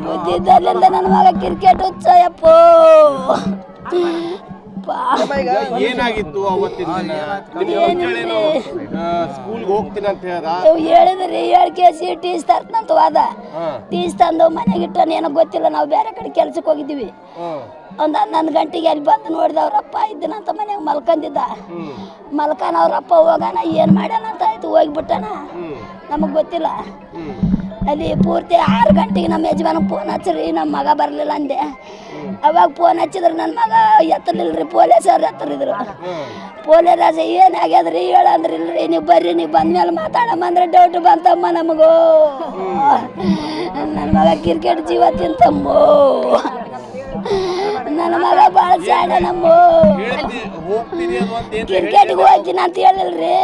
ಬುದ್ಧಿದ್ದಲ್ಲಿಂದ ನನ್ನ ಮಗ ಕ್ರಿಕೆಟ್ ಹುಚ್ಚ ಯಪ್ಪ. ಏನಾಗಿತ್ತು ಅವತ್ತಿನ ಸ್ಕೂಲ್ಗೆ ಹೋಗ್ತೀನಿ ಅಂತ ಹೇಳಿದ್ರಿ 7 kg ಟೀಸ್ ತರ್ತಂತ ವಾದ. ಟೀಸ್ ತಂದು ಮನೆಗೆ ಇಟ್ಟನ ಏನೋ ಗೊತ್ತಿಲ್ಲ. ನಾವು ಬೇರೆ ಕಡೆ ಕೆಲ್ಸಕ್ಕೆ ಹೋಗಿದ್ದೀವಿ. ಒಂದು 11 ಗಂಟೆಗೆ ಅಲ್ಲಿ ಬಂದು ನೋಡಿದ ಅವ್ರಪ್ಪ ಇದ್ದನಂತ ಮನೆಯಾಗ ಮಲ್ಕೊಂಡಿದ್ದ. ಮಲ್ಕನ ಅವ್ರಪ್ಪ ಹೋಗೋಣ ಏನು ಮಾಡ್ಯಾನ ಅಂತ ಆಯ್ತು, ಹೋಗಿಬಿಟ್ಟಣ. ನಮಗೆ ಗೊತ್ತಿಲ್ಲ. ಅಲ್ಲಿ ಪೂರ್ತಿ 6 ಗಂಟೆಗೆ ನಮ್ಮ ಯಜಮಾನಿಗೆ ಫೋನ್ ಹಚ್ಚ್ರಿ, ನಮ್ಮ ಮಗ ಬರಲಿಲ್ಲ ಅಂದೆ. ಅವಾಗ ಫೋನ್ ಹಚ್ಚಿದ್ರೆ ನನ್ನ ಮಗ ಎತ್ತಲಿಲ್ರಿ, ಪೊಲೀಸವ್ರು ಎತ್ತರಿದ್ರು. ಪೊಲೀಸ್ ಏನಾಗ್ಯದ್ರಿ ಹೇಳಂದ್ರಿ. ಇಲ್ರಿ ನೀವು ಬರ್ರಿ, ನೀವು ಬಂದ್ಮೇಲೆ ಮಾತಾಡಮ್ಮ ಅಂದ್ರೆ ಡೌಟ್ ಬಂತಮ್ಮ ನಮಗೂ. ನನ್ನ ಮಗ ಕ್ರಿಕೆಟ್ ಜೀವ ತಿಂತಮ್ಮೋ. ನನ್ನ ಮಗ ಭಾಳ ಶಾಣ ನಮ್ಮ. ಕ್ರಿಕೆಟ್ಗೆ ಹೋಗ್ತೀನಿ ಅಂತ ಹೇಳಿಲ್ರಿ.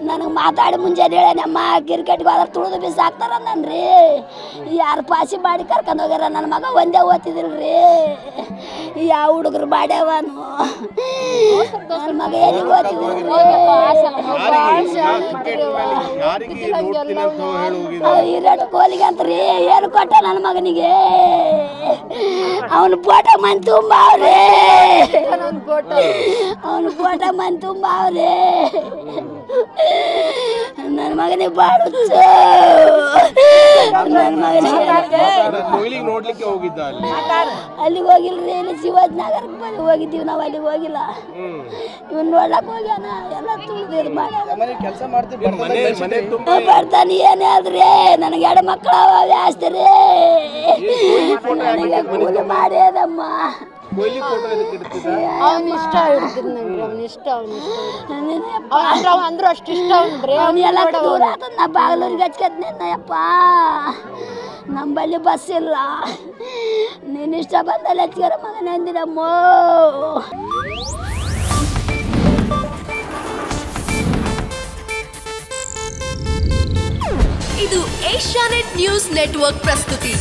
ನನಗೆ ಮಾತಾಡಿ ಮುಂಜಾನೆ ಹೇಳೇನಮ್ಮ ಕ್ರಿಕೆಟ್ಗೆ ಹೋದ್ರೆ ತುಳಿದು ಬಿಸಾಕ್ತಾರನ್ರಿ. ಯಾರು ಪಾಸಿ ಮಾಡಿ ಕರ್ಕೊಂಡು ಹೋಗ್ಯಾರ. ನನ್ನ ಮಗ ಒಂದೇ ಓದ್ತಿದಿಲ್ರಿ. ಯಾವ ಹುಡುಗರು ಮಾಡ್ಯಾವನು. ನನ್ನ ಮಗ ಎಲ್ಲಿಗೆ ಓದ್ತಿದಿಲ್ರಿ. ವಿರಾಟ್ ಕೊಹ್ಲಿಗೆ ಅಂತ್ರಿ ಏನು ಕೊಟ್ಟ ನನ್ನ ಮಗನಿಗೆ. ಅವನು ಫೋಟೋ ಮನ್ ತುಂಬ ಅವ್ರೆ. ಅವನು ಫೋಟೋ ಮನ್ ತುಂಬ ಅವ್ರೆ. ನನ್ನ ಮಗನಿಗೆ ಬಾಳ ನನ್ನ ಮಗನಿಗೆ ನೋಡ್ಲಿಕ್ಕೆ ಹೋಗಿದ್ದ ಅಲ್ಲಿಗೆ ಹೋಗಿಲ್ರಿ. ಇಲ್ಲಿ ಶಿವಾಜಿನಗರಕ್ಕೆ ಹೋಗಿದ್ದೀವಿ ನಾವು. ಅಲ್ಲಿಗೆ ಹೋಗಿಲ್ಲ. ಇವನ್ ನೋಡ್ಲಕ್ ಹೋಗ್ಯಾನ. ಎಲ್ಲ ತುಳಿದು ಬರ್ತಾನೆ. ಏನೇ ಆದ್ರಿ ನನಗೆ 2 ಮಕ್ಕಳು ಆಸ್ತಿರಿ. ನನಗೆ ಕೂಲಿ ಮಾಡ್ಯದಮ್ಮ. ಅವನ ಇಷ್ಟ ಹಿಡ್ತಿದ್ ನಂಗೆ. ಅವನ ಇಷ್ಟ ಅಂದ್ರು ಅಷ್ಟು ಇಷ್ಟ ಅವ್ನ್ರಿ. ಅವನೆಲ್ಲ ದೂರ ಆತದ. ನಾ ಬಾಗಲೂರಿಗೆ ಹಚ್ಕತ್ನೇನಪ್ಪ. ನಂಬಲ್ಲಿ ಬಸ್ ಇಲ್ಲ. ನೀನು ಇಷ್ಟ ಬಂದಲ್ಲಿ ಹಚ್ಕರ ಮಗನ ಅಂದಿರಮ್ಮ. ಇದು ಏಷ್ಯಾನೆಟ್ ನ್ಯೂಸ್ ನೆಟ್ವರ್ಕ್ ಪ್ರಸ್ತುತಿ.